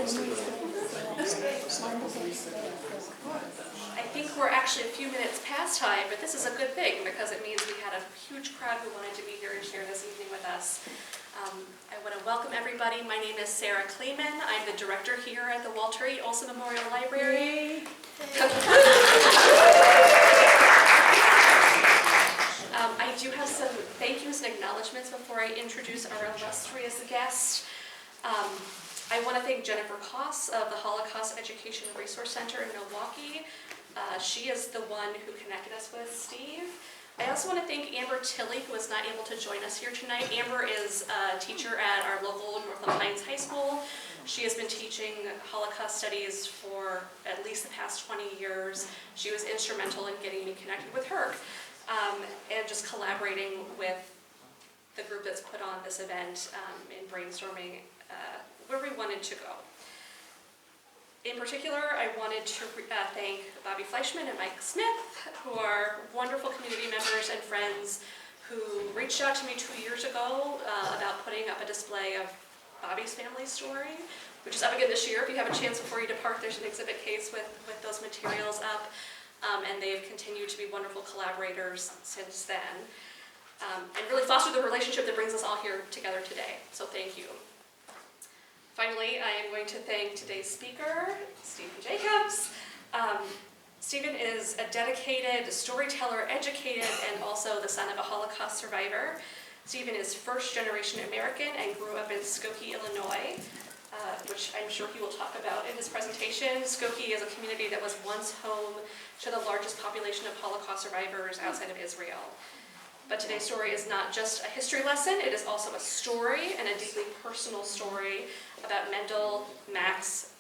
I think we're actually a few minutes past time, but this is a good thing because it means we had a huge crowd who wanted to be here and share this evening with us. I want to welcome everybody. My name is Sarah Kleeman. I'm the director here at the Walter E. Olson Memorial Library. I do have some thank yous and acknowledgments before I introduce our illustrious guest. I want to thank Jennifer Koss of the Holocaust Education Resource Center in Milwaukee. She is the one who connected us with Steve. I also want to thank Amber Tilley, who was not able to join us here tonight. Amber is a teacher at our local Northland Pines High School. She has been teaching Holocaust studies for at least the past 20 years. She was instrumental in getting me connected with her and just collaborating with the group that's put on this event in brainstorming where we wanted to go. In particular, I wanted to thank Bobby Fleischman and Mike Smith, who are wonderful community members and friends who reached out to me 2 years ago about putting up a display of Bobby's family story, which is up again this year. If you have a chance before you depart, there's an exhibit case with those materials up, and they've continued to be wonderful collaborators since then, and really fostered the relationship that brings us all here together today. So thank you. Finally, I am going to thank today's speaker, Stephen Jacobs. Stephen is a dedicated storyteller, educated, and also the son of a Holocaust survivor. Stephen is first-generation American and grew up in Skokie, Illinois, which I'm sure he will talk about in his presentation. Skokie is a community that was once home to the largest population of Holocaust survivors outside of Israel. But today's story is not just a history lesson, it is also a story, and a deeply personal story about Mendel Max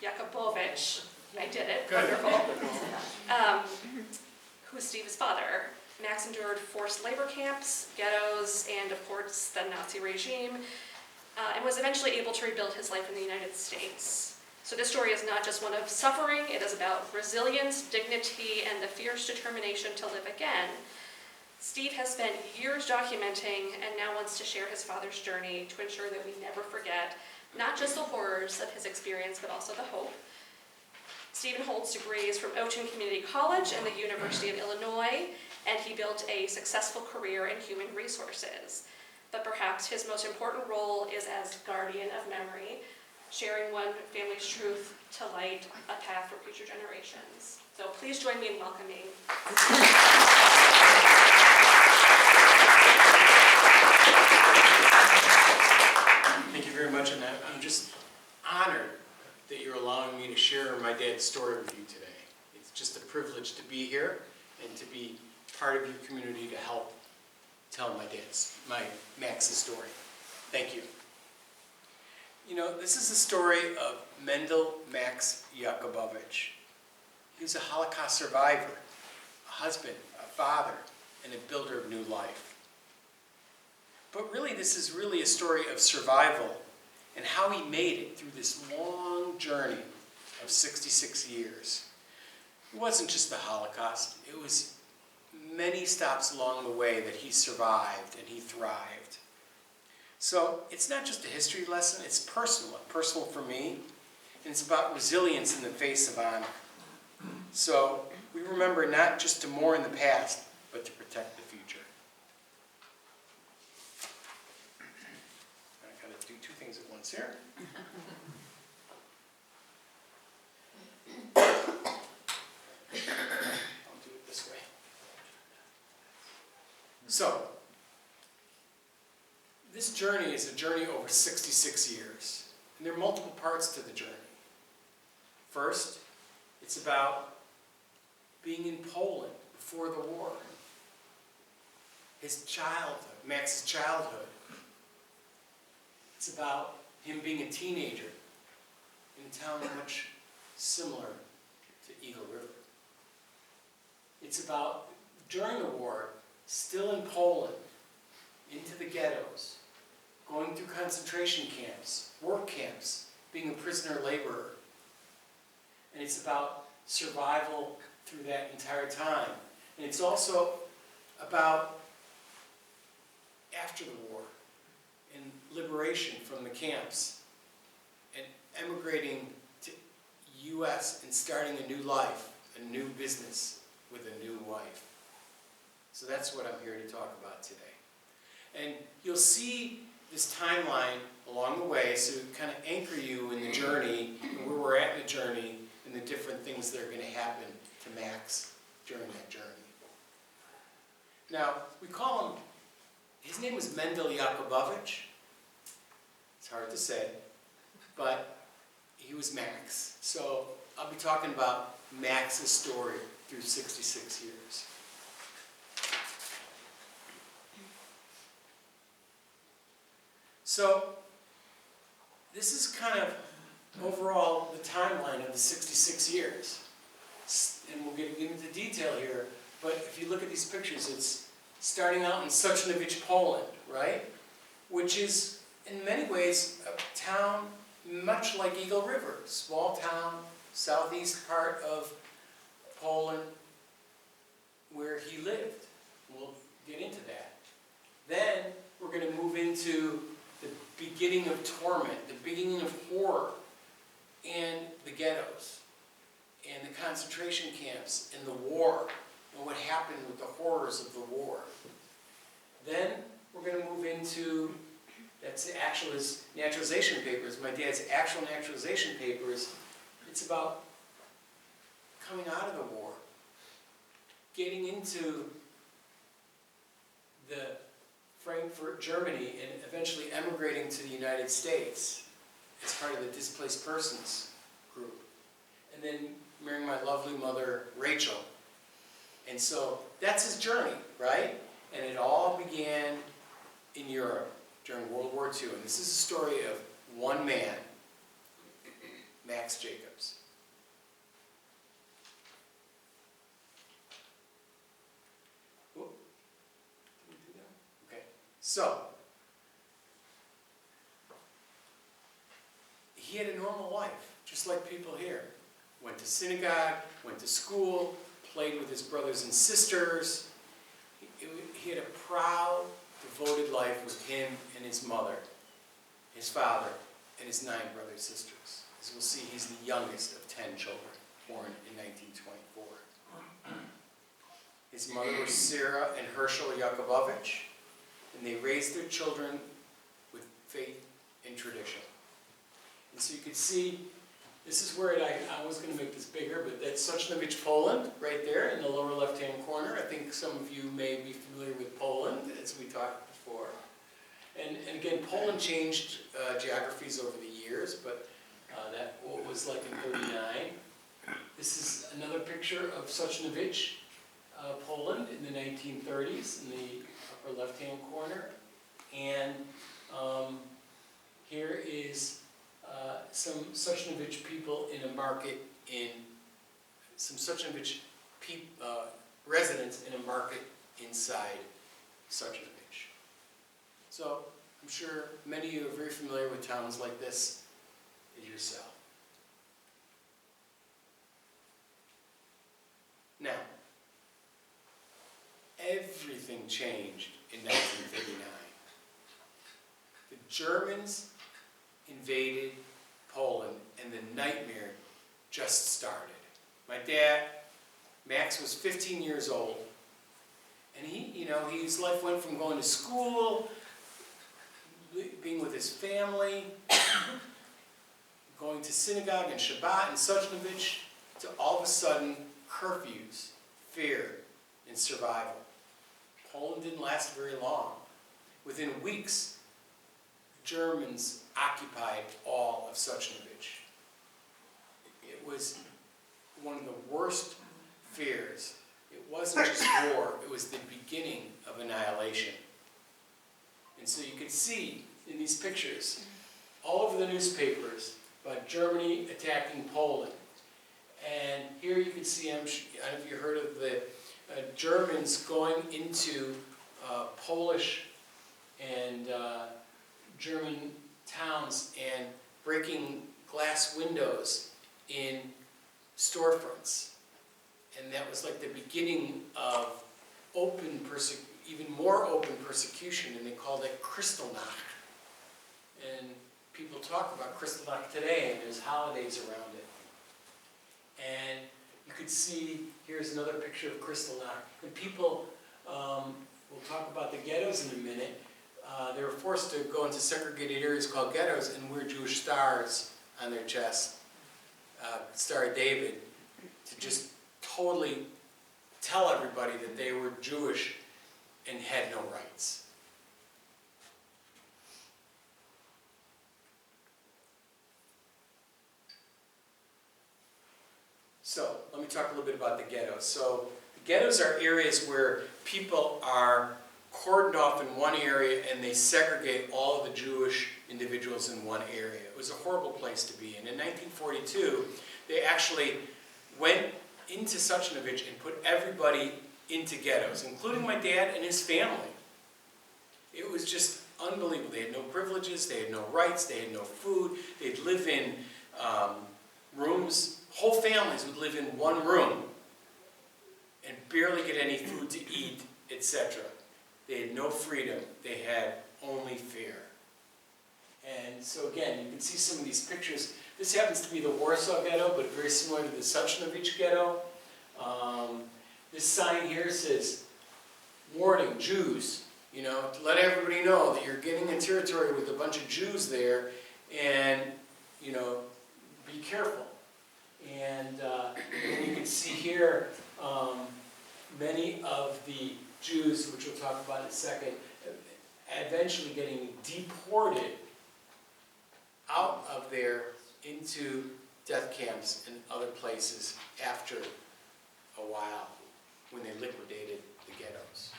Jacubowicz. I did it, good. Wonderful. Who is Steve's father. Max endured forced labor camps, ghettos, and of course the Nazi regime, and was eventually able to rebuild his life in the United States. So this story is not just one of suffering, it is about resilience, dignity, and the fierce determination to live again. Steve has spent years documenting and now wants to share his father's journey to ensure that we never forget not just the horrors of his experience, but also the hope. Stephen holds degrees from Ocean Community College and the University of Illinois, and he built a successful career in human resources. But perhaps his most important role is as guardian of memory, sharing one family's truth to light a path for future generations. So please join me in welcoming. Thank you very much, and I'm just honored that you're allowing me to share my dad's story with you today. It's just a privilege to be here and to be part of your community to help tell my Max's story. Thank you. You know, this is the story of Mendel Max Jacubowicz. He was a Holocaust survivor, a husband, a father, and a builder of new life. But really, this is really a story of survival and how he made it through this long journey of 66 years. It wasn't just the Holocaust. It was many stops along the way that he survived and he thrived. So it's not just a history lesson, it's personal for me, and it's about resilience in the face of honor. So we remember not just to mourn the past, but to protect the future. I gotta do two things at once here. I'll do it this way. So, this journey is a journey over 66 years, and there are multiple parts to the journey. First, it's about being in Poland before the war. His childhood, Max's childhood. It's about him being a teenager in a town much similar to Eagle River. It's about, during the war, still in Poland, into the ghettos, going through concentration camps, work camps, being a prisoner laborer. And it's about survival through that entire time. And it's also about after the war and liberation from the camps and emigrating to U.S. and starting a new life, a new business with a new wife. So that's what I'm here to talk about today. And you'll see this timeline along the way, so to kind of anchor you in the journey, and where we're at in the journey, and the different things that are going to happen to Max during that journey. Now, we call him, his name was Mendel Jacubowicz. It's hard to say, but he was Max. So I'll be talking about Max's story through 66 years. So this is kind of overall the timeline of the 66 years. And we'll get into detail here, but if you look at these pictures, it's starting out in Skokie, Poland, right? Which is, in many ways, a town much like Eagle River. Small town, southeast part of Poland, where he lived. We'll get into that. Then we're going to move into the beginning of torment, the beginning of horror, and the ghettos, and the concentration camps, and the war, and what happened with the horrors of the war. Then we're going to move into, that's actual his naturalization papers, my dad's actual naturalization papers. It's about coming out of the war, getting into the Frankfurt, Germany, and eventually emigrating to the United States as part of the displaced persons group. And then marrying my lovely mother, Rachel. And so that's his journey, right? And it all began in Europe during World War II. And this is a story of one man, Max Jacobs. So, he had a normal life, just like people here. Went to synagogue, went to school, played with his brothers and sisters. He had a proud, devoted life with him and his mother, his father, and his 9 brothers and sisters. As we'll see, he's the youngest of 10 children, born in 1924. His mother was Sarah and Herschel Jacubowicz, and they raised their children with faith and tradition. And so you can see, this is where I was going to make this bigger, but that's Skokie, Poland, right there in the lower left-hand corner. I think some of you may be familiar with Poland, as we talked before. And again, Poland changed geographies over the years, but that was like in 1939. This is another picture of Skokie, Poland in the 1930s, in the upper left-hand corner. And here is some Skokie people in a market some Skokie residents in a market inside Skokie. So I'm sure many of you are very familiar with towns like this yourself. Now, everything changed in 1939. The Germans invaded Poland, and the nightmare just started. My dad, Max, was 15 years old, and his life went from going to school, being with his family, going to synagogue and Shabbat and Skokie, to all of a sudden curfews, fear, and survival. Poland didn't last very long. Within weeks, Germans occupied all of Skokie. It was one of the worst fears. It wasn't just war, it was the beginning of annihilation. And so you can see in these pictures, all over the newspapers, about Germany attacking Poland. And here you can see, I don't know if you heard of the Germans going into Polish and German towns and breaking glass windows in storefronts. And that was like the beginning of even more open persecution, and they called it Kristallnacht. And people talk about Kristallnacht today, and there's holidays around it. And you could see, here's another picture of Kristallnacht. And people, we'll talk about the ghettos in a minute. They were forced to go into segregated areas called ghettos and wear Jewish stars on their chest, Star of David, to just totally tell everybody that they were Jewish and had no rights. So, let me talk a little bit about the ghettos. So, the ghettos are areas where people are cordoned off in one area and they segregate all of the Jewish individuals in one area. It was a horrible place to be in. In 1942, they actually went into Suchanovich and put everybody into ghettos, including my dad and his family. It was just unbelievable. They had no privileges, they had no rights, they had no food, they'd live in rooms. Whole families would live in one room and barely get any food to eat, etc. They had no freedom. They had only fear. And so again, you can see some of these pictures. This happens to be the Warsaw Ghetto, but very similar to the Suchanovich Ghetto. This sign here says, "Warning, Jews," you know, to let everybody know that you're getting a territory with a bunch of Jews there, and, you know, be careful. And you can see here many of the Jews, which we'll talk about in a second, eventually getting deported out of there into death camps and other places after a while when they liquidated the ghettos.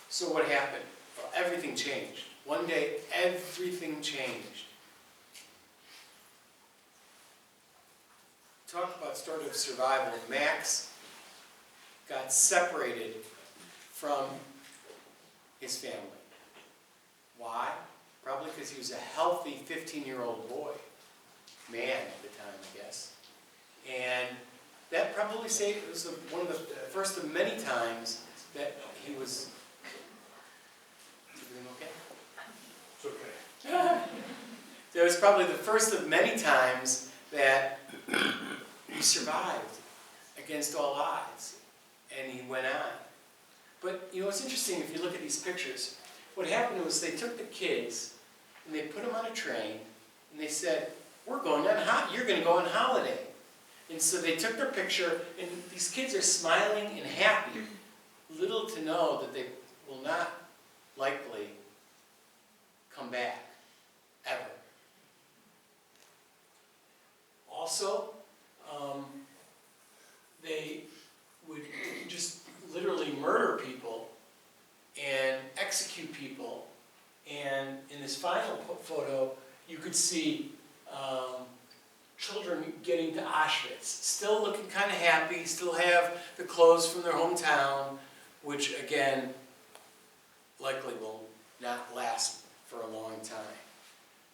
So what happened? Well, everything changed. One day, everything changed. Talk about story of survival. Max got separated from his family. Why? Probably because he was a healthy 15-year-old boy. Man at the time, I guess. And that probably saved, it was one of the first of many times that he was... Is everything okay? It's okay. That was probably the first of many times that he survived against all odds, and he went on. But, you know, it's interesting if you look at these pictures. What happened was they took the kids, and they put them on a train, and they said, you're going to go on holiday. And so they took their picture, and these kids are smiling and happy, little to know that they will not likely come back, ever. Also, they would just literally murder people and execute people. And in this final photo, you could see children getting to Auschwitz, still looking kind of happy, still have the clothes from their hometown, which again, likely will not last for a long time.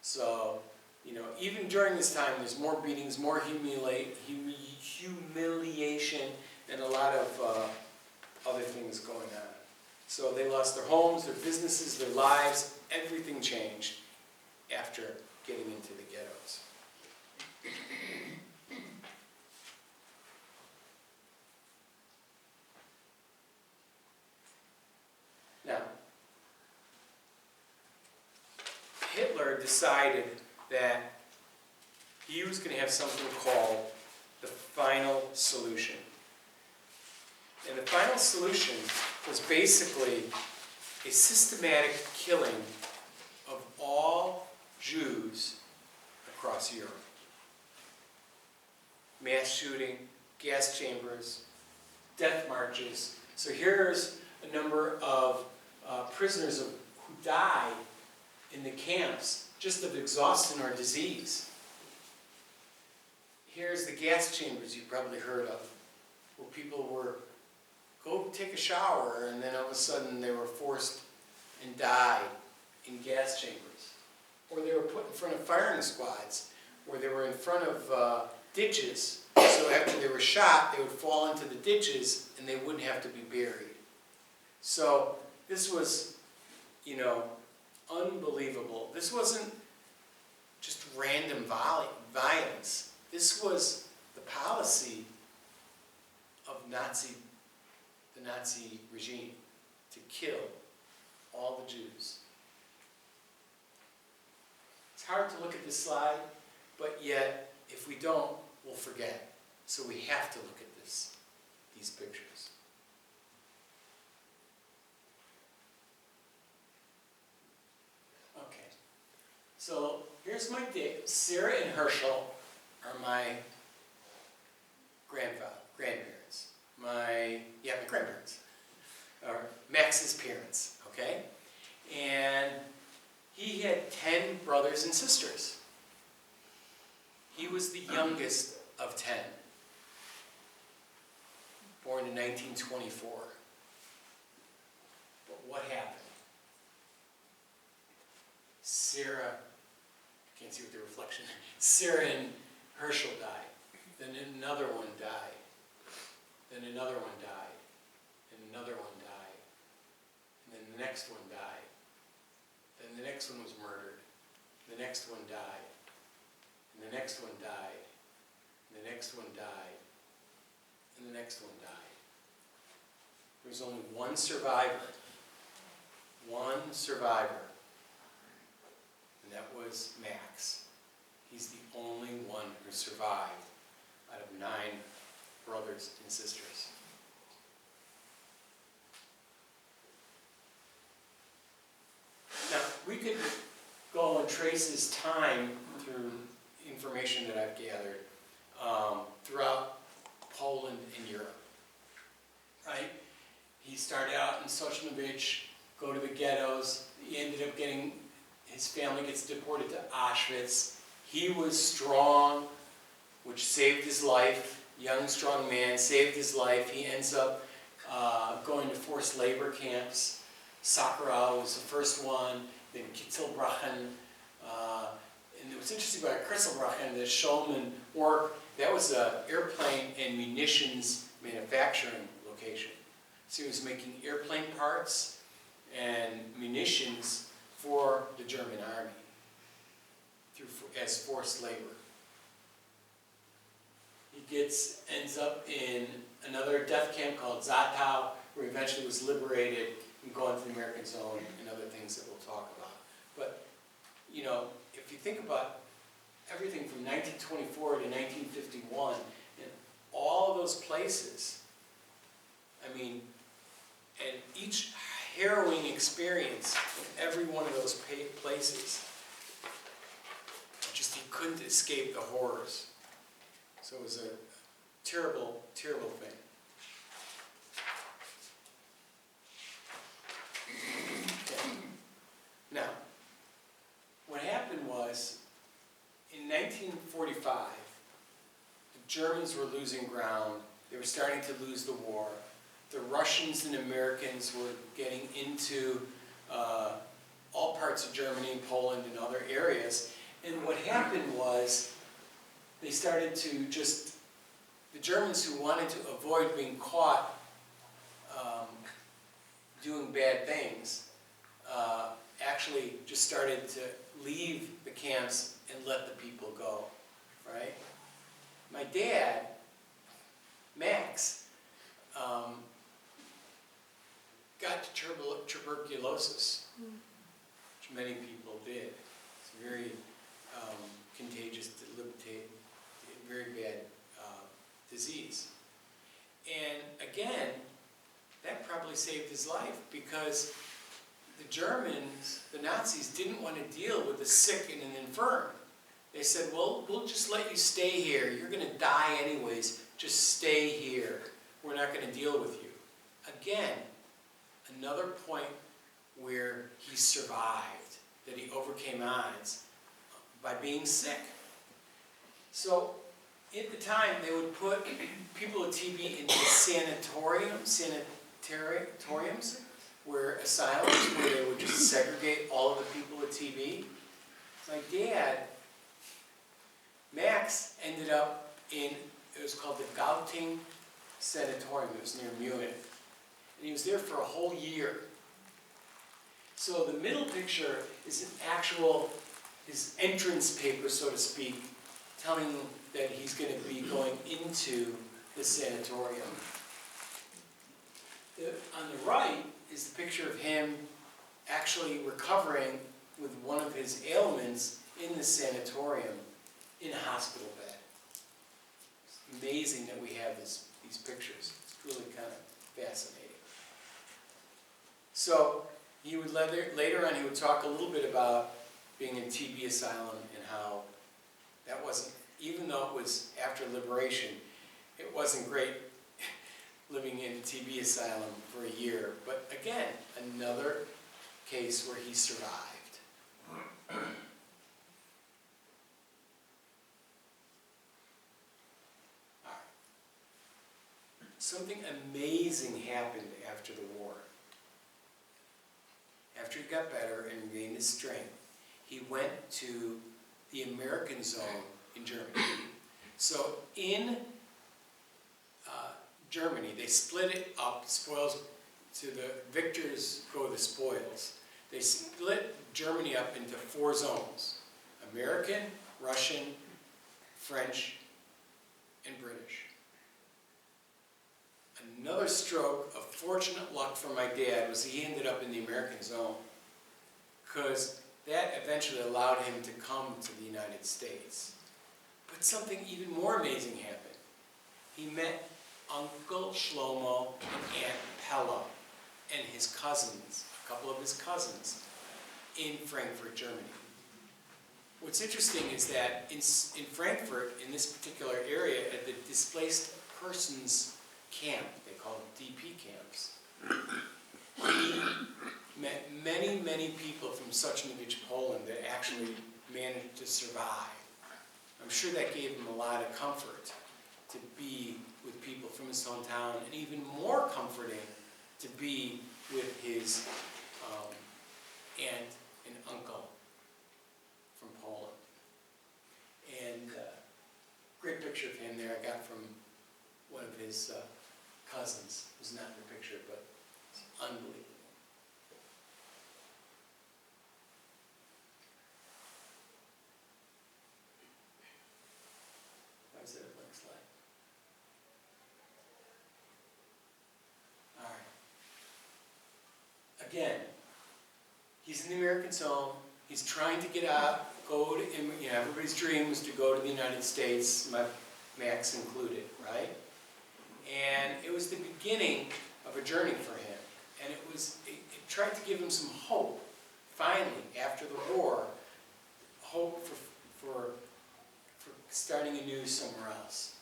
So, you know, even during this time, there's more beatings, more humiliation, and a lot of other things going on. So they lost their homes, their businesses, their lives, everything changed after getting into the ghettos. Now, Hitler decided that he was going to have something called the final solution. And the final solution was basically a systematic killing of all Jews across Europe. Mass shooting, gas chambers, death marches. So here's a number of prisoners who died in the camps just of exhaustion or disease. Here's the gas chambers you've probably heard of, where people were go take a shower and then all of a sudden they were forced and died in gas chambers. Or they were put in front of firing squads, or they were in front of ditches. So after they were shot, they would fall into the ditches and they wouldn't have to be buried. So this was, you know, unbelievable. This wasn't just random violence. This was the policy of the Nazi regime, to kill all the Jews. It's hard to look at this slide, but yet, if we don't, we'll forget. So we have to look at these pictures. Okay, so here's my date. Sarah and Herschel are my grandparents. My grandparents. Or Max's parents, okay? And he had 10 brothers and sisters. He was the youngest of 10, born in 1924. But what happened? Sarah, can't see with the reflection, Sarah and Herschel died. Then another one died. Then another one died. And another one died. And then the next one died. Then the next one was murdered. The next one died. And the next one died. And the next one died. And the next one died. There was only one survivor. One survivor. And that was Max. He's the only one who survived out of 9 brothers and sisters. Now, we could go and trace his time through information that I've gathered throughout Poland and Europe, right? He started out in Skokie, go to the ghettos. He ended up getting, his family gets deported to Auschwitz. He was strong, which saved his life. Young, strong man, saved his life. He ends up going to forced labor camps. Sakharov was the first one, then Kitzelbrachen. And what's interesting about Kitzelbrachen, the Schulman work, that was an airplane and munitions manufacturing location. So he was making airplane parts and munitions for the German army as forced labor. He ends up in another death camp called Zatau, where he eventually was liberated and gone to the American zone and other things that we'll talk about. But, you know, if you think about everything from 1924 to 1951, and all of those places, I mean, and each harrowing experience in every one of those places, just he couldn't escape the horrors. So it was a terrible, terrible thing. Okay. Now, what happened was, in 1945, the Germans were losing ground. They were starting to lose the war. The Russians and Americans were getting into all parts of Germany, Poland, and other areas. And what happened was, they started to just, the Germans who wanted to avoid being caught doing bad things, actually just started to leave the camps and let the people go, right? My dad, Max, got tuberculosis, which many people did. It's a very contagious, debilitating, very bad disease. And again, that probably saved his life, because the Germans, the Nazis, didn't want to deal with the sick and the infirm. They said, well, we'll just let you stay here. You're going to die anyways. Just stay here. We're not going to deal with you. Again, another point where he survived, that he overcame odds by being sick. So, at the time, they would put people with TB into sanatoriums, where asylums, where they would just segregate all of the people with TB. My dad, Max, ended up it was called the Gauting Sanatorium. It was near Munich. And he was there for a whole year. So the middle picture is an actual, his entrance paper, so to speak, telling him that he's going to be going into the sanatorium. On the right is the picture of him actually recovering with one of his ailments in the sanatorium in a hospital bed. It's amazing that we have these pictures. It's really kind of fascinating. So he would later on he would talk a little bit about being in TB asylum and how that wasn't, even though it was after liberation, it wasn't great living in TB asylum for a year. But again, another case where he survived. All right. Something amazing happened after the war. After he got better and regained his strength, he went to the American zone in Germany. So in Germany, they split it up, spoils to the victors go the spoils. They split Germany up into 4 zones: American, Russian, French, and British. Another stroke of fortunate luck for my dad was he ended up in the American zone, because that eventually allowed him to come to the United States. But something even more amazing happened. He met Uncle Shlomo and Aunt Pella and his cousins, a couple of his cousins, in Frankfurt, Germany. What's interesting is that in Frankfurt, in this particular area, at the displaced persons camp, they call them DP camps, he met many, many people from Sosnowiec, Poland, that actually managed to survive. I'm sure that gave him a lot of comfort to be with people from his hometown, and even more comforting to be with his aunt and uncle from Poland. And great picture of him there I got from one of his cousins, who's not in the picture, but it's unbelievable. Why is there a blank slide? All right. Again, he's in the American zone. He's trying to get out, go to, everybody's dream was to go to the United States, Max included, right? And it was the beginning of a journey for him. And it tried to give him some hope, finally, after the war, hope for starting anew somewhere else.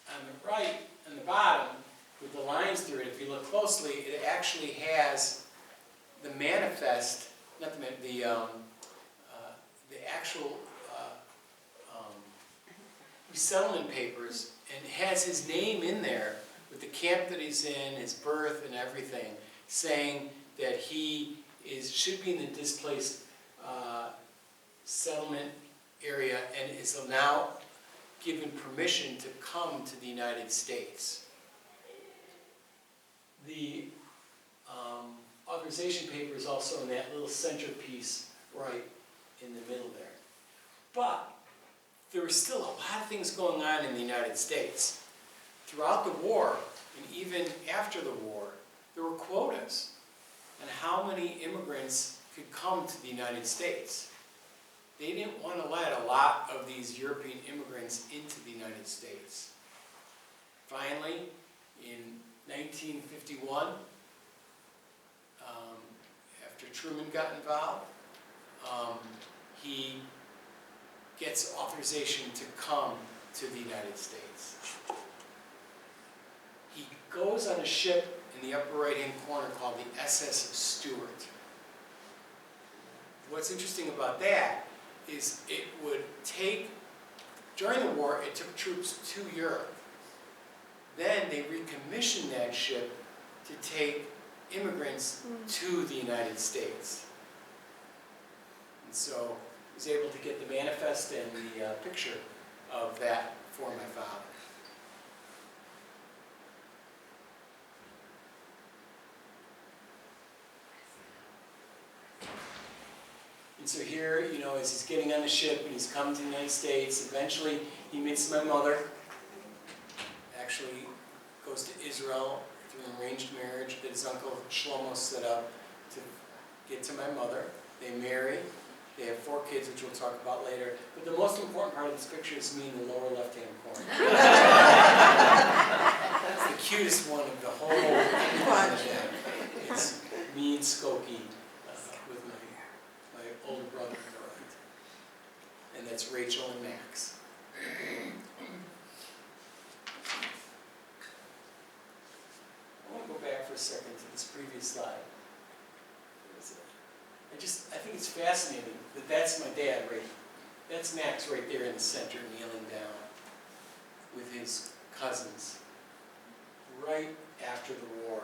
On the right, on the bottom, with the lines through it, if you look closely, it actually has the manifest, not the actual resettlement papers, and it has his name in there with the camp that he's in, his birth and everything, saying that he should be in the displaced settlement area and is now given permission to come to the United States. The authorization paper is also in that little centerpiece right in the middle there. But there were still a lot of things going on in the United States. Throughout the war, and even after the war, there were quotas on how many immigrants could come to the United States. They didn't want to let a lot of these European immigrants into the United States. Finally, in 1951, after Truman got involved, he gets authorization to come to the United States. He goes on a ship in the upper right-hand corner called the SS Stuart. What's interesting about that is it would take, during the war, it took troops to Europe. Then they recommissioned that ship to take immigrants to the United States. And so he was able to get the manifest and the picture of that for my father. And so here, you know, as he's getting on the ship and he's coming to the United States, eventually he meets my mother, actually goes to Israel through an arranged marriage that his uncle Shlomo set up to get to my mother. They marry. They have 4 kids, which we'll talk about later. But the most important part of this picture is me in the lower left-hand corner. It's the cutest one of the whole bunch. It's me and Skokie with my older brother on the right. And that's Rachel and Max. I want to go back for a second to this previous slide. I think it's fascinating that that's my dad, right? That's Max right there in the center, kneeling down with his cousins right after the war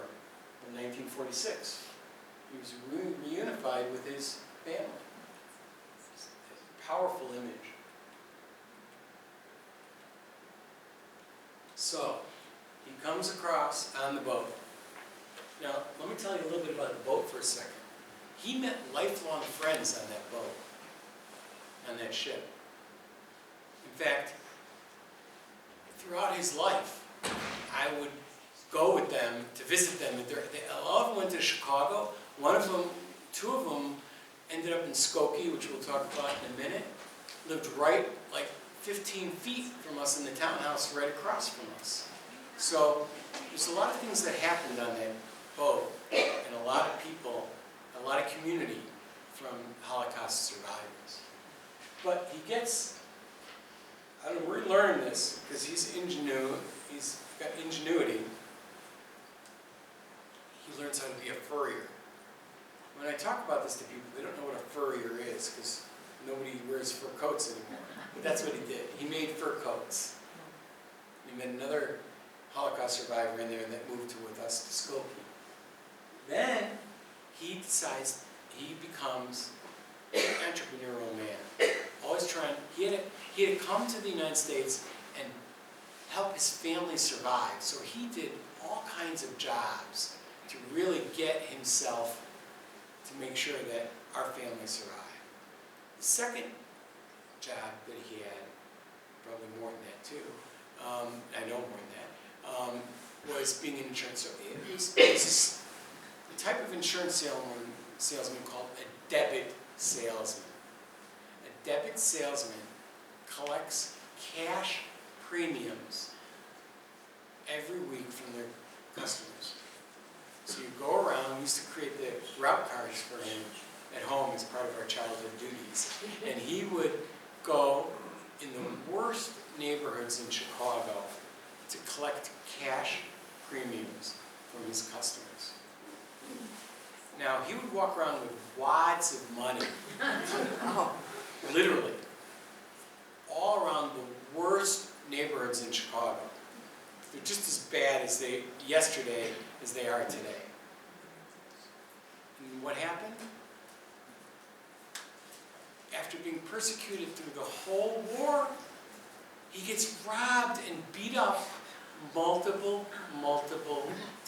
in 1946. He was reunified with his family. It's a powerful image. So, he comes across on the boat. Now, let me tell you a little bit about the boat for a second. He met lifelong friends on that boat, on that ship. In fact, throughout his life, I would go with them to visit them. A lot of them went to Chicago. 2 of them ended up in Skokie, which we'll talk about in a minute. Lived right, like 15 feet from us in the townhouse right across from us. So there's a lot of things that happened on that boat, and a lot of people, a lot of community from Holocaust survivors. But he gets, I don't know, we're learning this because he's got ingenuity. He learns how to be a furrier. When I talk about this to people, they don't know what a furrier is because nobody wears fur coats anymore. But that's what he did. He made fur coats. He met another Holocaust survivor in there that moved with us to Skokie. Then he decides he becomes an entrepreneurial man. Always trying, he had to come to the United States and help his family survive. So he did all kinds of jobs to really get himself to make sure that our family survived. The second job that he had, probably more than that too, I know more than that, was being an insurance. So it was the type of insurance salesman called a debit salesman. A debit salesman collects cash premiums every week from their customers. So you go around, we used to create the route cards for him at home as part of our childhood duties. And he would go in the worst neighborhoods in Chicago to collect cash premiums from his customers. Now, he would walk around with wads of money, literally, all around the worst neighborhoods in Chicago. They're just as bad as yesterday as they are today. And what happened? After being persecuted through the whole war, he gets robbed and beat up multiple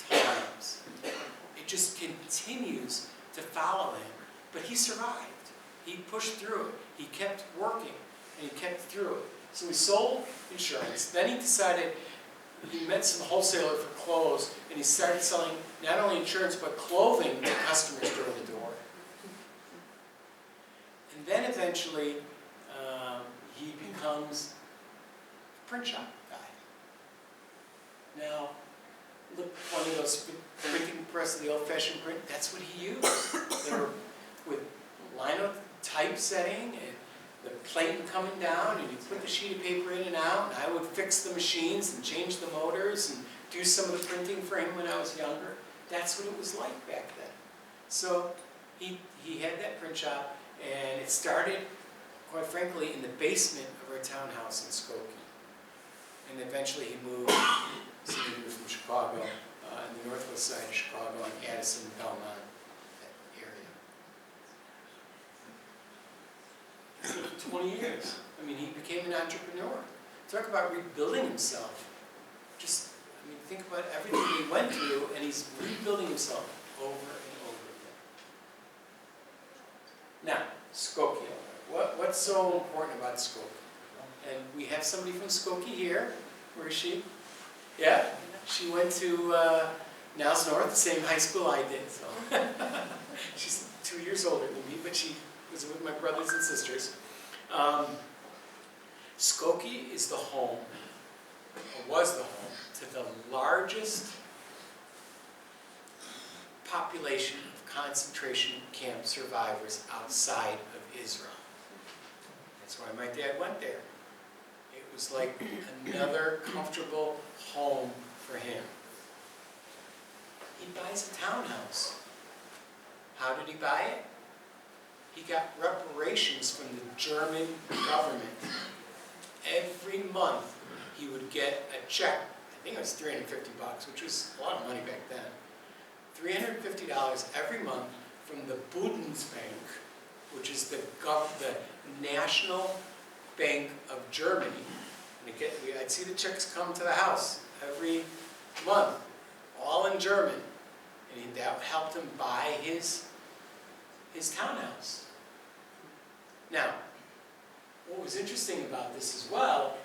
times. It just continues to follow him. But he survived. He pushed through it. He kept working, and he kept through it. So he sold insurance. Then he decided, he met some wholesaler for clothes, and he started selling not only insurance, but clothing to customers door to door. And then eventually, he becomes a print shop guy. Now, look, one of those printing press, the old-fashioned print, that's what he used. They were with lino typesetting and the plate coming down, and you put the sheet of paper in and out, and I would fix the machines and change the motors and do some of the printing for him when I was younger. That's what it was like back then. So he had that print shop, and it started, quite frankly, in the basement of our townhouse in Skokie. And eventually he moved, so he moved from Chicago, on the northwest side of Chicago, on Addison, Belmont, that area. So for 20 years, I mean, he became an entrepreneur. talk about rebuilding himself. Just, I mean, think about everything he went through, and he's rebuilding himself over and over again. Now, Skokie. What's so important about Skokie? And we have somebody from Skokie here. Where is she? Yeah? She went to Niles North, the same high school I did. So she's 2 years older than me, but she was with my brothers and sisters. Skokie is the home, or was the home, to the largest population of concentration camp survivors outside of Israel. That's why my dad went there. It was like another comfortable home for him. He buys a townhouse. How did he buy it? He got reparations from the German government. Every month he would get a check. I think it was $350, which was a lot of money back then. $350 every month from the Bundesbank, which is the national bank of Germany. And I'd see the checks come to the house every month, all in German. And that helped him buy his townhouse. Now, what was interesting about this as well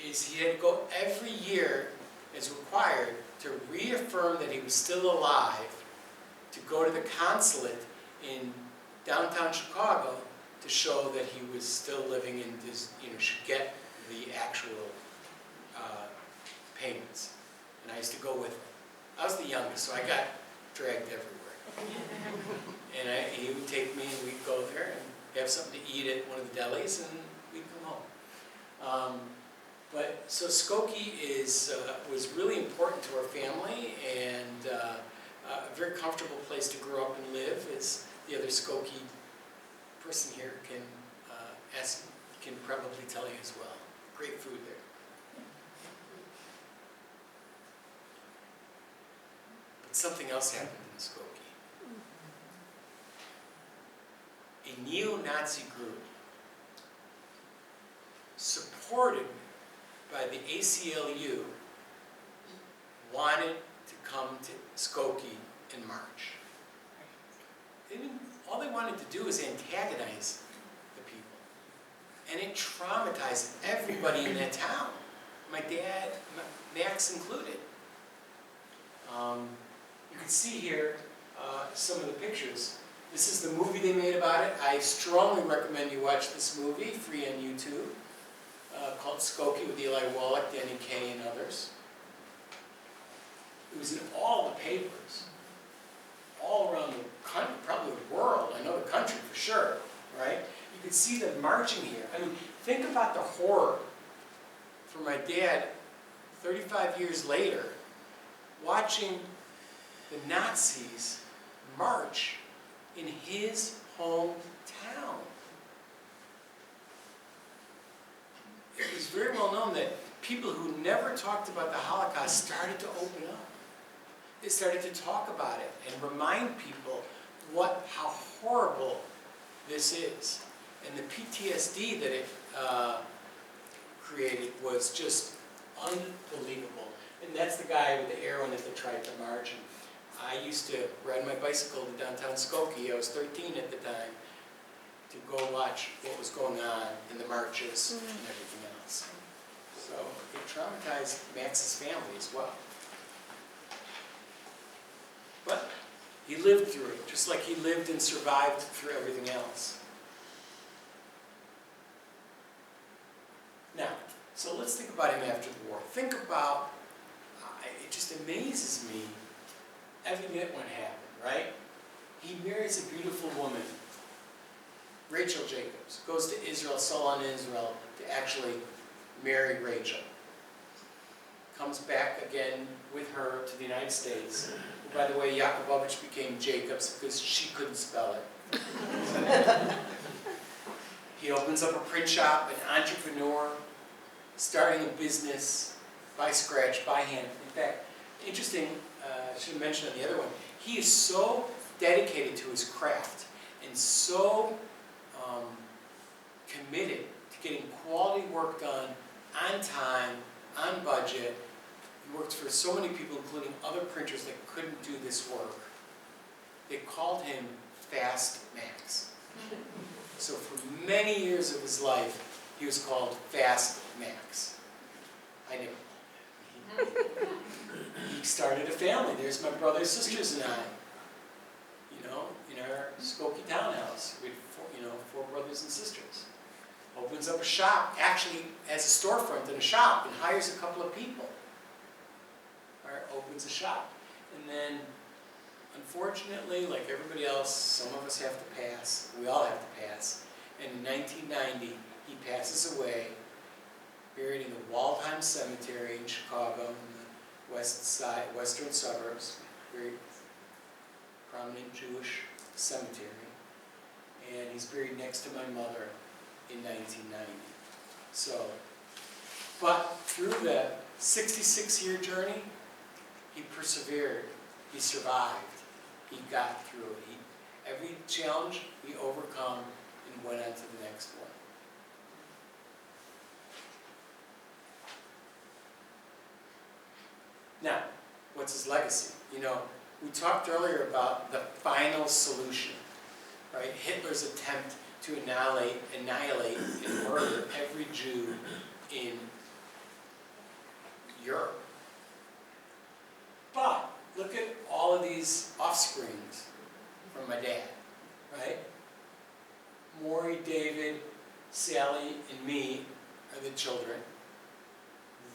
is he had to go every year as required to reaffirm that he was still alive, to go to the consulate in downtown Chicago to show that he was still living in this, should get the actual payments. And I used to go with him. I was the youngest, so I got dragged everywhere. And he would take me and we'd go there and have something to eat at one of the delis and we'd come home. So Skokie was really important to our family and a very comfortable place to grow up and live, as the other Skokie person here can probably tell you as well. Great food there. But something else happened in Skokie. A neo-Nazi group supported by the ACLU wanted to come to Skokie in March. All they wanted to do was antagonize the people. And it traumatized everybody in that town. My dad, Max included. You can see here some of the pictures. This is the movie they made about it. I strongly recommend you watch this movie, free on YouTube, called Skokie with Eli Wallach, Danny Kaye, and others. It was in all the papers, all around the country, probably the world. I know the country for sure, right? You could see them marching here. I mean, think about the horror for my dad 35 years later, watching the Nazis march in his hometown. It was very well known that people who never talked about the Holocaust started to open up. They started to talk about it and remind people how horrible this is. And the PTSD that it created was just unbelievable. And that's the guy with the arrow in it that tried to march. And I used to ride my bicycle to downtown Skokie. I was 13 at the time, to go watch what was going on in the marches and everything else. So it traumatized Max's family as well. But he lived through it, just like he lived and survived through everything else. Now, so let's think about him after the war. Think about, it just amazes me every minute what happened, right? He marries a beautiful woman, Rachel Jacobs, goes to Israel, Solon, Israel, to actually marry Rachel. Comes back again with her to the United States. By the way, Jacubowicz became Jacobs because she couldn't spell it. He opens up a print shop, an entrepreneur, starting a business by scratch, by hand. In fact, interesting, I should have mentioned on the other one, he is so dedicated to his craft and so committed to getting quality work done on time, on budget. He worked for so many people, including other printers that couldn't do this work. They called him Fast Max. So for many years of his life, he was called Fast Max. I never. He started a family. There's my brothers, sisters, and I. You know, in our Skokie townhouse, we had four brothers and sisters. Opens up a shop, actually has a storefront and a shop, and hires a couple of people. All right, opens a shop, and then, unfortunately, like everybody else, some of us have to pass. We all have to pass. And in 1990, he passes away, buried in the Waldheim Cemetery in Chicago, in the western suburbs, very prominent Jewish cemetery. And he's buried next to my mother in 1990. So, but through the 66-year journey, he persevered, he survived, he got through it. Every challenge he overcome and went on to the next one. Now, what's his legacy? You know, we talked earlier about the final solution, right? Hitler's attempt to annihilate and murder every Jew in Europe. But look at all of these offsprings from my dad, right? Maury, David, Sally, and me are the children.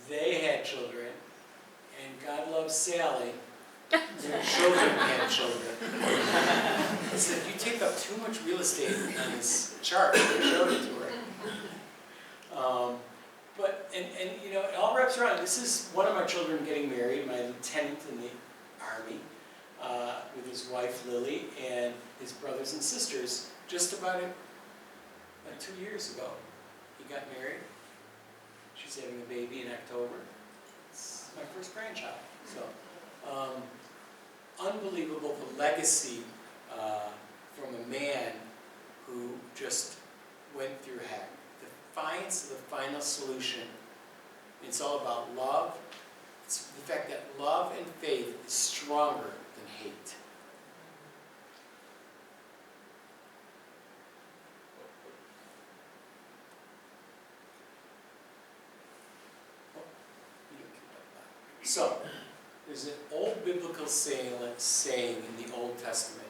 They had children, and God loves Sally. Their children had children. He said, "You take up too much real estate on this chart." I showed it to her. And you know, it all wraps around. This is one of my children getting married, my lieutenant in the Army, with his wife Lily and his brothers and sisters. Just about 2 years ago, he got married. She's having a baby in October. It's my first grandchild. So, unbelievable, the legacy from a man who just went through heck. Defiance of the final solution. It's all about love. It's the fact that love and faith is stronger than hate. So, there's an old biblical saying in the Old Testament.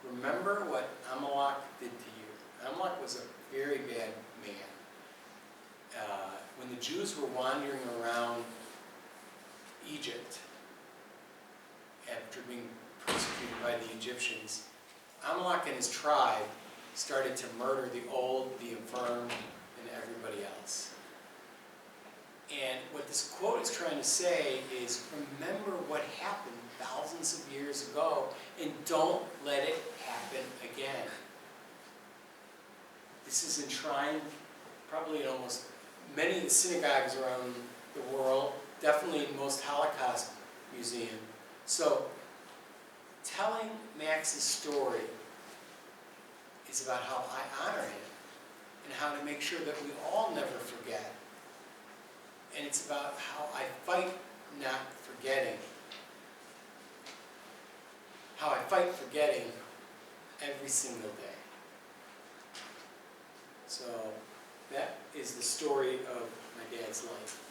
Remember what Amalek did to you. Amalek was a very bad man. When the Jews were wandering around Egypt after being persecuted by the Egyptians, Amalek and his tribe started to murder the old, the infirm, and everybody else. And what this quote is trying to say is, remember what happened thousands of years ago, and don't let it happen again. This is enshrined probably in almost many of the synagogues around the world, definitely in most Holocaust museums. So, telling Max's story is about how I honor him and how to make sure that we all never forget. And it's about how I fight not forgetting. How I fight forgetting every single day. So that is the story of my dad's life.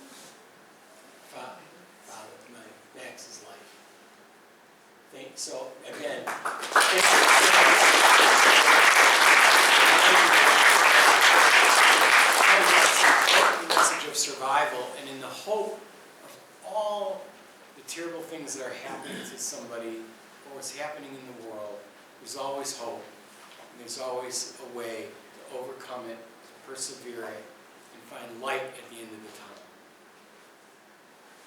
Max's life. So again, thank you. The message of survival, and in the hope of all the terrible things that are happening to somebody or what's happening in the world, there's always hope. And there's always a way to overcome it, to persevere it, and find light at the end of the tunnel.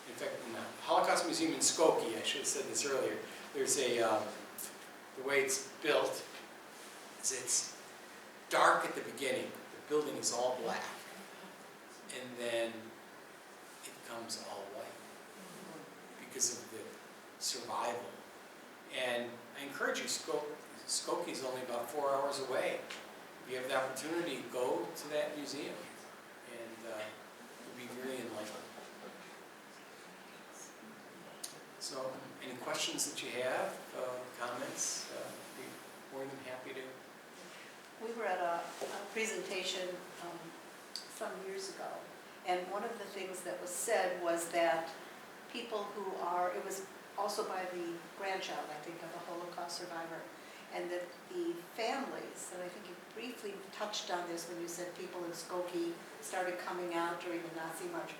In fact, in the Holocaust Museum in Skokie, I should have said this earlier, there's the way it's built is it's dark at the beginning. The building is all black. And then it becomes all white because of the survival. And I encourage you, Skokie is only about 4 hours away. if you have the opportunity, go to that museum, and you'll be very enlightened. So, any questions that you have, comments, be more than happy to. We were at a presentation some years ago, and one of the things that was said was that people who are, it was also by the grandchild, I think, of a Holocaust survivor, and that the families, and I think you briefly touched on this when you said people in Skokie started coming out during the Nazi March.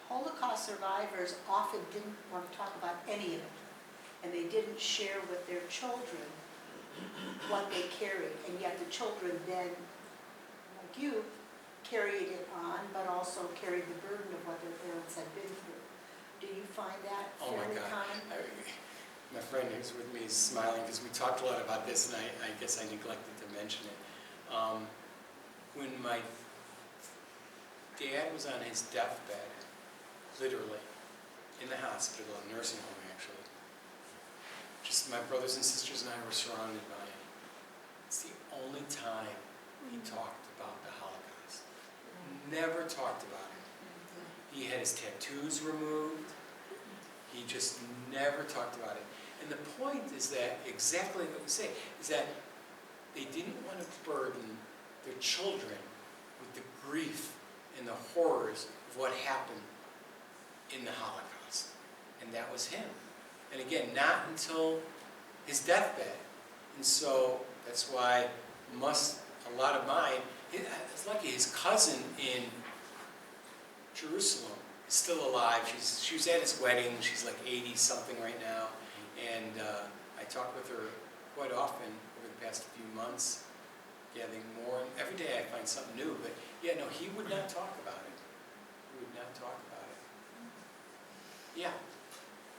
Holocaust survivors often didn't want to talk about any of it, and they didn't share with their children what they carried, and yet the children then, like you, carried it on, but also carried the burden of what their parents had been through. Do you find that fairly common? My friend who's with me is smiling because we talked a lot about this, and I guess I neglected to mention it. When my dad was on his deathbed, literally, in the hospital, a nursing home actually, just my brothers and sisters and I were surrounded by him. It's the only time he talked about the Holocaust. Never talked about it. He had his tattoos removed. He just never talked about it. And the point is that, exactly what we say, is that they didn't want to burden their children with the grief and the horrors of what happened in the Holocaust. And that was him. And again, not until his deathbed. And so that's why a lot of mine, it's lucky his cousin in Jerusalem is still alive. She was at his wedding. She's like 80-something right now. And I talk with her quite often over the past few months, getting more. And every day I find something new. But yeah, no, he would not talk about it. He would not talk about it. Yeah.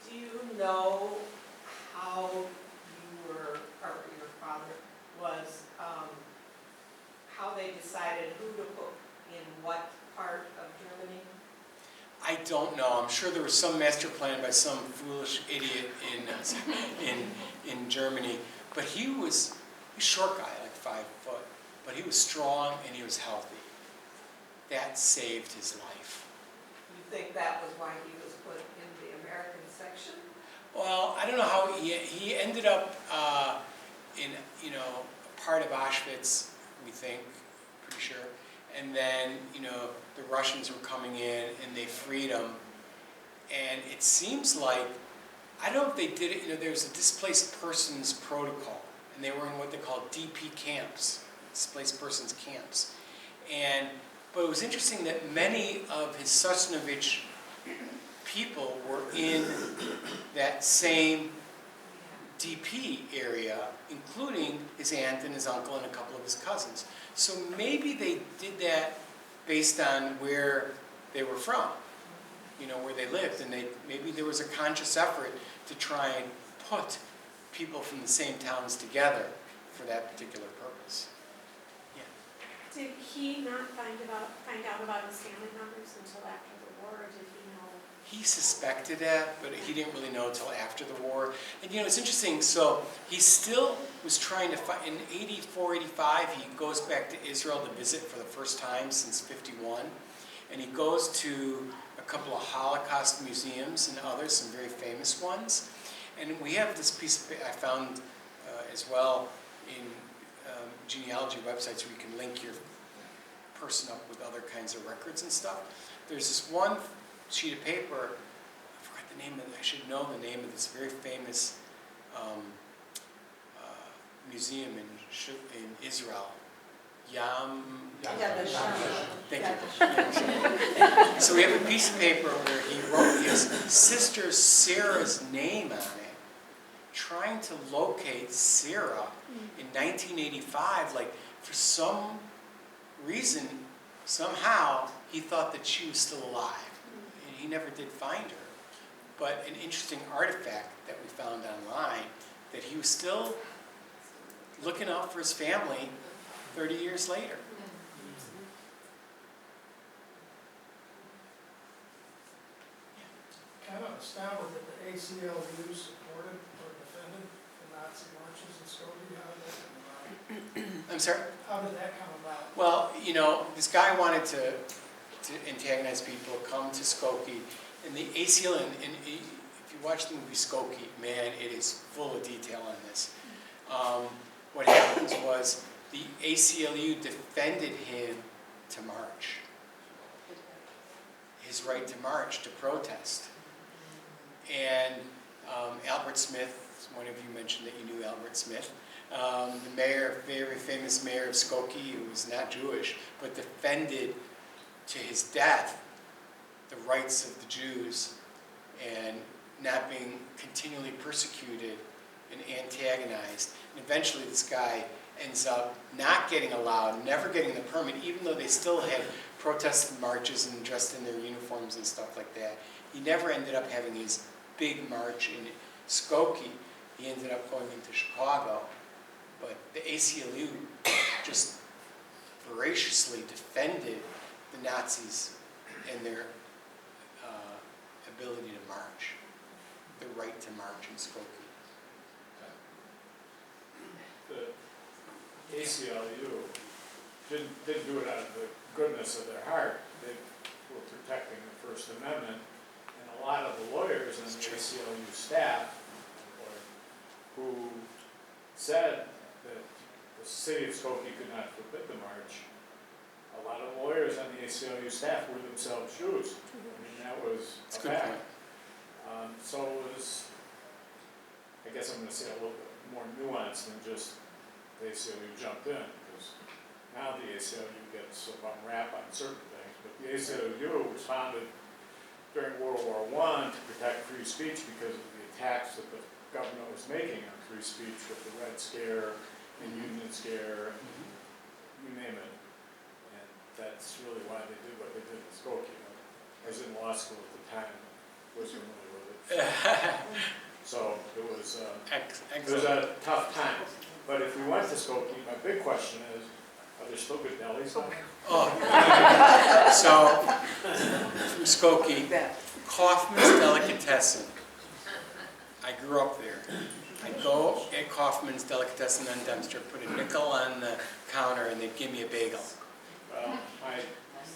Do you know how you were, or your father was, how they decided who to put in what part of Germany? I don't know. I'm sure there was some master plan by some foolish idiot in Germany. But he was a short guy, like 5 foot. But he was strong and he was healthy. That saved his life. You think that was why he was put in the American section? Well, I don't know how he ended up in a part of Auschwitz, we think, pretty sure. And then the Russians were coming in and they freed him. And it seems like, I don't know if they did it. There's a displaced persons protocol, and they were in what they call DP camps, displaced persons camps. But it was interesting that many of his Sosnovich people were in that same DP area, including his aunt and his uncle and a couple of his cousins. So maybe they did that based on where they were from, where they lived, and maybe there was a conscious effort to try and put people from the same towns together for that particular purpose. Yeah. Did he not find out about his family members until after the war, or did he know? He suspected that, but he didn't really know until after the war. And it's interesting, so he still was trying to find, in 84, 85, he goes back to Israel to visit for the first time since 51. And he goes to a couple of Holocaust museums and others, some very famous ones. And we have this piece I found as well in genealogy websites where you can link your person up with other kinds of records and stuff. There's this one sheet of paper, I forgot the name of it, I should know the name of this very famous museum in Israel. Thank you. So we have a piece of paper where he wrote his sister Sarah's name on it, trying to locate Sarah in 1985. Like, for some reason, somehow, he thought that she was still alive. And he never did find her. But an interesting artifact that we found online, that he was still looking out for his family 30 years later. Kind of astounded that the ACLU supported or defended the Nazi marches in Skokie. How did that come about? I'm sorry? How did that come about? Well, you know, this guy wanted to antagonize people, come to Skokie, and the ACL, and if you watch the movie Skokie, man, it is full of detail on this. What happens was the ACLU defended him to march, his right to march, to protest. And Albert Smith, one of you mentioned that you knew Albert Smith, the mayor, very famous mayor of Skokie, who was not Jewish, but defended to his death the rights of the Jews and not being continually persecuted and antagonized. And eventually this guy ends up not getting allowed, never getting the permit, even though they still had protests and marches and dressed in their uniforms and stuff like that. He never ended up having his big march in Skokie. He ended up going into Chicago. But the ACLU just voraciously defended the Nazis and their ability to march, the right to march in Skokie. The ACLU didn't do it out of the goodness of their heart. They were protecting the First Amendment, and a lot of the lawyers on the ACLU staff who said that the city of Skokie could not forbid the march, a lot of lawyers on the ACLU staff were themselves Jews. I mean, that was a fact. So it was, I guess I'm going to say, a little bit more nuanced than just the ACLU jumped in, because now the ACLU gets a bum rap on certain things, but the ACLU was founded during World War I to protect free speech because of the attacks that the government was making on free speech with the Red Scare and Union Scare, you name it. And that's really why they did what they did in Skokie. I was in law school at the time, wasn't really with it. So it was a tough time. But if we went to Skokie, my big question is, are there still good delis out there? Oh. So, from Skokie, Kaufman's Delicatessen. I grew up there. I'd go at Kaufman's Delicatessen on Dempster, put a nickel on the counter, and they'd give me a bagel. Well, my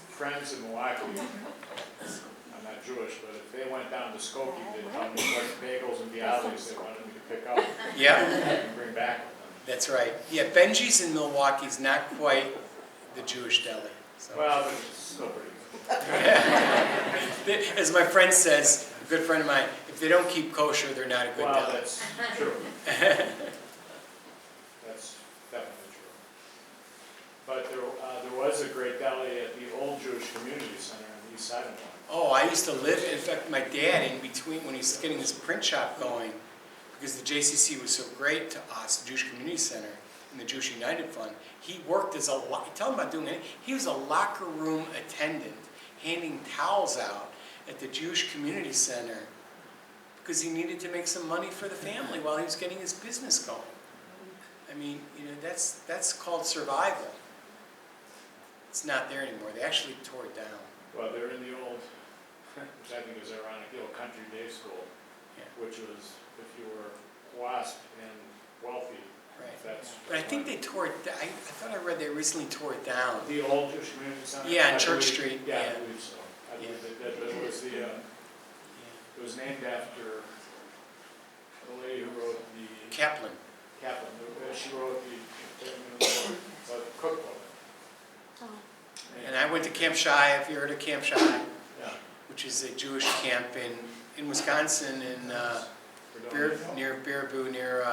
friends in Milwaukee, I'm not Jewish, but if they went down to Skokie, they'd tell me what bagels and bialys they wanted me to pick up Yeah, and bring back with them. that's right. Yeah, Benji's in Milwaukee's not quite the Jewish deli. So. Well, but it's still pretty good. As my friend says, a good friend of mine, if they don't keep kosher, they're not a good Well, deli. that's true. That's definitely true. But there was a great deli at the old Jewish Community Center on the east side of Milwaukee. Oh, I used to live, in fact, my dad, in between, when he was getting his print shop going, because the JCC was so great to us, the Jewish Community Center, and the Jewish United Fund, he worked as tell him about doing it, he was a locker room attendant, handing towels out at the Jewish Community Center, because he needed to make some money for the family while he was getting his business going. I mean, you know, that's called survival. It's not there anymore. They actually tore it down. Well, they're in the old, which I think is ironic, the old country day school, which was if you were WASP and wealthy. Right. That's But I think they tore it down. I thought I read they recently tore it down. the old Jewish Community Center. Yeah, on I Church believe- Street. Yeah, Yeah. I believe so. I believe they did. But it was it was named after the lady who wrote the Kaplan. Kaplan. She wrote the cookbook. And I went to Camp Shai, have you heard of Camp Shai? Yeah. Which is a Jewish camp in Wisconsin, near Baraboo, near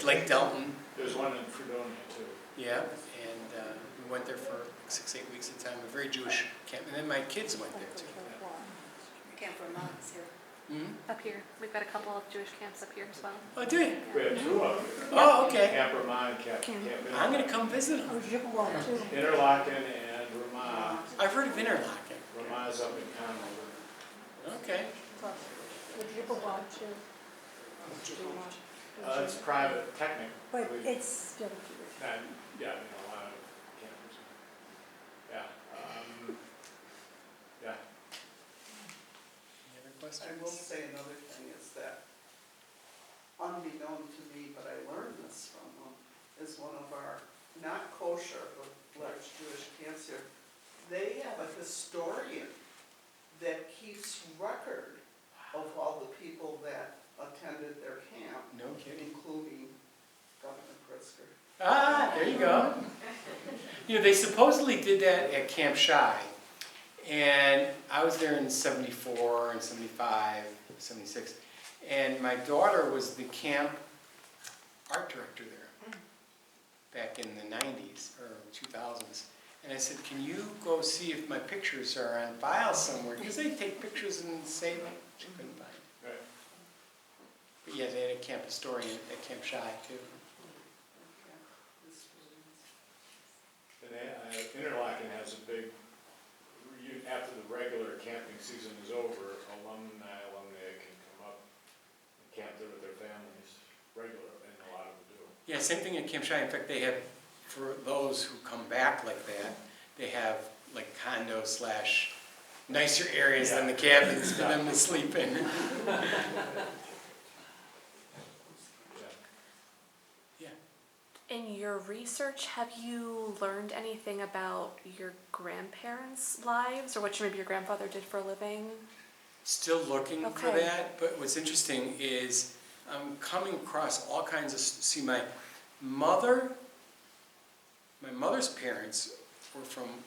Lake Delton. There's one in Fredonia too. Yeah, and we went there for 6-8 weeks at a time. A very Jewish camp, and then my kids went there too. Camp Vermont's here. Mm-hmm. Up here, we've got a couple of Jewish camps up here as well. Oh, do you? We have two of them. Oh, okay. Camp Ramah and Camp I'm going to come visit them. Interlaken and Ramah. I've heard of Interlaken. Ramah's up in Conover. Okay. It's private, technically. But it's still Jewish. And, yeah, a lot of campers. Yeah. Yeah. Any other questions? I will say another thing is that, unbeknown to me, but I learned this from them, is one of our not kosher historian that keeps record of all the people that attended their camp, No kidding. including Governor Pritzker. Ah, there you go. You know, they supposedly did that at Camp Shy. And I was there in 74 and 75, 76. And my daughter was the camp art director there back in the 90s or 2000s. And I said, can you go see if my pictures are on file somewhere? Because they take pictures and save them. She couldn't find it. Right. But yeah, they had a camp historian at Camp Shy too. And Interlaken has a big, after the regular camping season is over, alumni can come up and camp there with their families regularly, and a lot of them do. Yeah, same thing at Camp Shy. In fact, they have, for those who come back like that, they have like condo / nicer areas than the cabins for them to sleep in. Yeah. In your research, have you learned anything about your grandparents' lives or what maybe your grandfather did for a living? Still looking for Okay. that, but what's interesting is I'm coming across all kinds of, see my mother's parents were from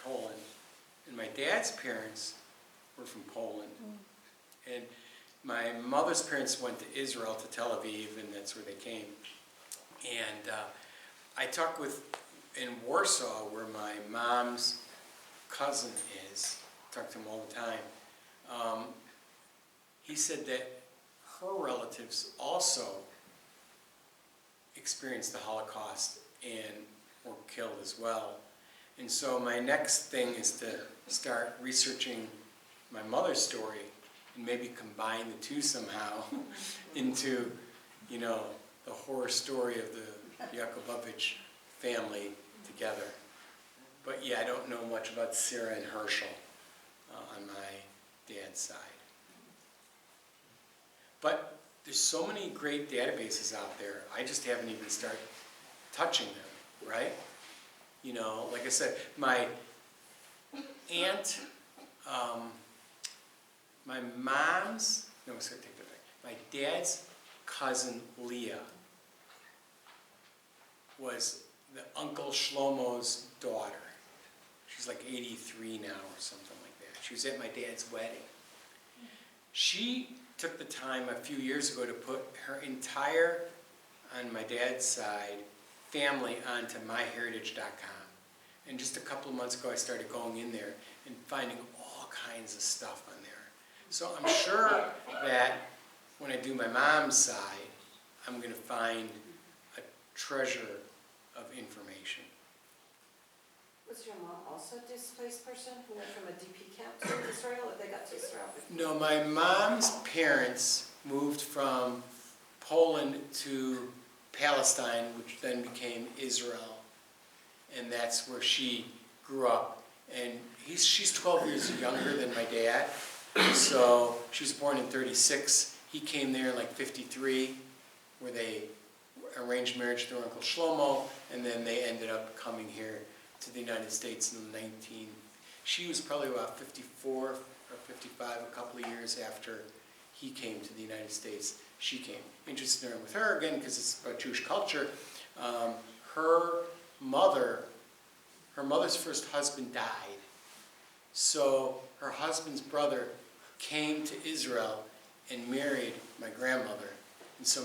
Poland, and my dad's parents were from Poland. And my mother's parents went to Israel, to Tel Aviv, and that's where they came. And I talked in Warsaw, where my mom's cousin is, talk to him all the time. He said that her relatives also experienced the Holocaust and were killed as well. And so my next thing is to start researching my mother's story and maybe combine the two somehow into, you know, the horror story of the Jacubowicz family together. But yeah, I don't know much about Sarah and Herschel on my dad's side. But there's so many great databases out there, I just haven't even started touching them, right? You know, like I said, my aunt, my mom's, no, I was going to take that back. My dad's cousin Leah was the Uncle Shlomo's daughter. She's like 83 now or something like that. She was at my dad's wedding. She took the time a few years ago to put her entire, on my dad's side, family onto myheritage.com. And just a couple of months ago I started going in there and finding all kinds of stuff on there. So I'm sure that when I do my mom's side, I'm going to find a treasure of information. Was your mom also a displaced person who went from a DP camp to Israel, or they got to Israel before? No, my mom's parents moved from Poland to Palestine, which then became Israel. And that's where she grew up. And she's 12 years younger than my dad. So she was born in 36. He came there in like 53, where they arranged marriage through Uncle Shlomo, and then they ended up coming here to the United States in the she was probably about 54 or 55, a couple of years after he came to the United States. She came. Interested with her, again, because it's about Jewish culture. Her mother's first husband died. So her husband's brother came to Israel and married my grandmother. And so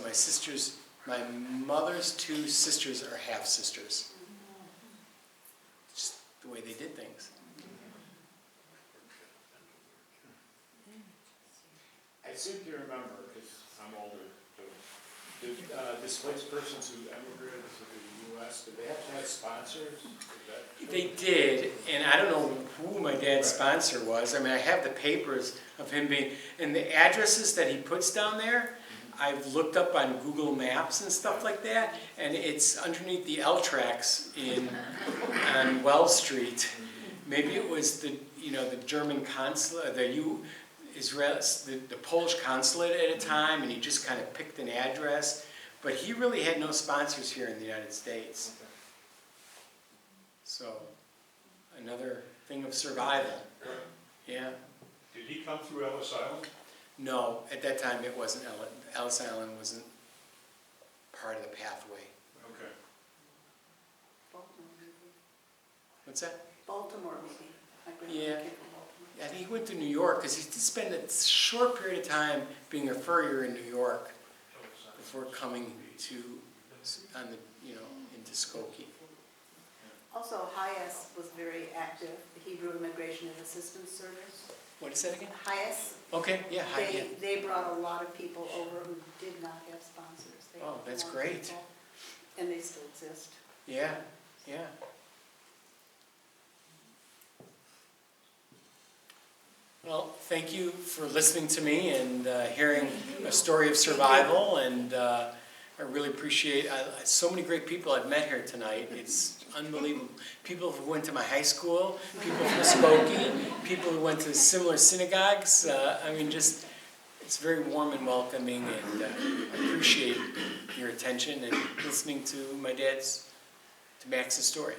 my mother's two sisters are half-sisters. Just the way they did things. I seem to remember, because I'm older, did displaced persons who emigrated to the U.S., did they have to have sponsors? They did, and I don't know who my dad's sponsor was. I mean, I have the papers of him being, and the addresses that he puts down there, I've looked up on Google Maps and stuff like that, and it's underneath the L tracks on Wells Street. Maybe it was the German consulate, the Polish consulate at a time, and he just kind of picked an address. But he really had no sponsors here in the United States. So another thing of survival. Yeah. Did he come through Ellis Island? No, at that time it wasn't, Ellis Island wasn't part of the pathway. Okay. Baltimore, maybe. What's that? Baltimore, maybe. My grandmother Yeah. came from Baltimore. I think he went to New York, because he did spend a short period of time being a furrier in New York before coming to, on the, into Skokie. Also, HIAS was very active, the Hebrew Immigration and Assistance Service. What is that again? HIAS, Okay, yeah, hi, yeah. they brought a lot of people over who did not have sponsors. They Oh, that's had great. people, and they still exist. Yeah, yeah. Well, thank you for listening to me and hearing a story of survival, and I really appreciate so many great people I've met here tonight. It's unbelievable. People who went to my high school, people from Skokie, people who went to similar synagogues. I mean, just, it's very warm and welcoming, and I appreciate your attention and listening to Max's story.